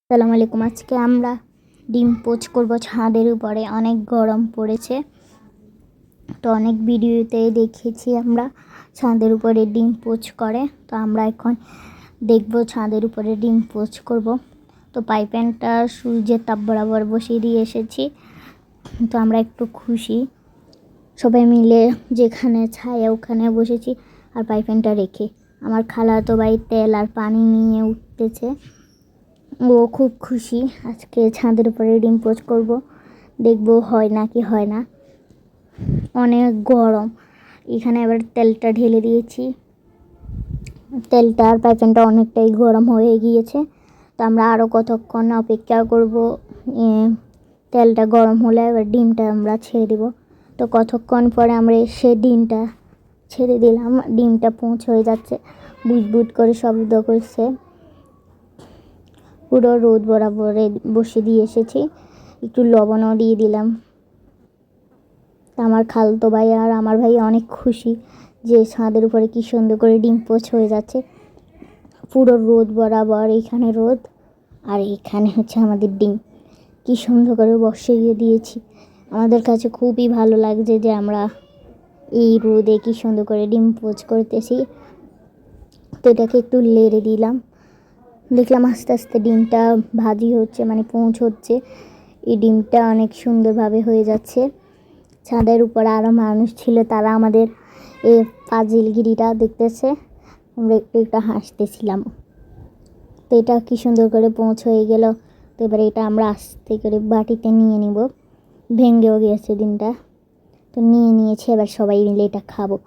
আসসালামু আলাইকুম। আজকে আমরা ডিম পোচ করব ছাদের উপরে। অনেক গরম পড়েছে, তো অনেক ভিডিওতে দেখেছি আমরা ছাদের উপরে ডিম পোচ করে। তো আমরা এখন দেখব ছাদের উপরে ডিম পোচ করব। তো পাইপ্যানটা সূর্যের তাপ বরাবর বসিয়ে দিয়ে এসেছি। তো আমরা একটু খুশি, সবাই মিলে যেখানে ছায়া ওখানে বসেছি আর পাইপ্যানটা রেখে। আমার খালাতো ভাই তেল আর পানি নিয়ে উঠতেছে, ও খুব খুশি। আজকে ছাদের উপরে ডিম পোচ করব, দেখব হয় নাকি হয় না। অনেক গরম এখানে। এবার তেলটা ঢেলে দিয়েছি, তেলটা আর পাইপ্যানটা অনেকটাই গরম হয়ে গিয়েছে। তো আমরা আরও কতক্ষণ অপেক্ষা করব। তেলটা গরম হলে এবার ডিমটা আমরা ছেড়ে দেব। তো কতক্ষণ পরে আমরা এসে ডিমটা ছেড়ে দিলাম। ডিমটা পোঁচ হয়ে যাচ্ছে, বুট বুট করে শব্দ করছে। পুরো রোদ বরাবরে বসে দিয়ে এসেছি, একটু লবণও দিয়ে দিলাম। আমার খালতো ভাই আর আমার ভাই অনেক খুশি যে ছাদের উপরে কি সুন্দর করে ডিম পোচ হয়ে যাচ্ছে। পুরো রোদ বরাবর, এখানে রোদ আর এখানে হচ্ছে আমাদের ডিম, কি সুন্দর করে বসিয়ে দিয়েছি। আমাদের কাছে খুবই ভালো লাগছে যে আমরা এই রোদে কি সুন্দর করে ডিম পোচ করতেছি। তো এটাকে একটু লেড়ে দিলাম, দেখলাম আস্তে আস্তে ডিমটা ভাজি হচ্ছে, মানে পোঁচ হচ্ছে। এই ডিমটা অনেক সুন্দরভাবে হয়ে যাচ্ছে। ছাদের উপর আরও মানুষ ছিল, তারা আমাদের এই ফাজিলগিরিটা দেখতেছে। আমরা একটু একটু হাসতেছিলাম। তো এটা কি সুন্দর করে পোঁচ হয়ে গেল। তো এবারে এটা আমরা আস্তে করে বাটিতে নিয়ে নিব। ভেঙেও গিয়েছে ডিমটা, তো নিয়ে নিয়েছি। এবার সবাই মিলে এটা খাবো।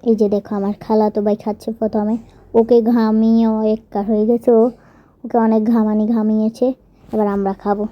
এই যে দেখো, আমার খালাতো ভাই খাচ্ছে প্রথমে। ওকে ঘামিয়ে একাকার হয়ে গেছে, ওকে অনেক ঘামিয়েছে। এবার আমরা খাবো।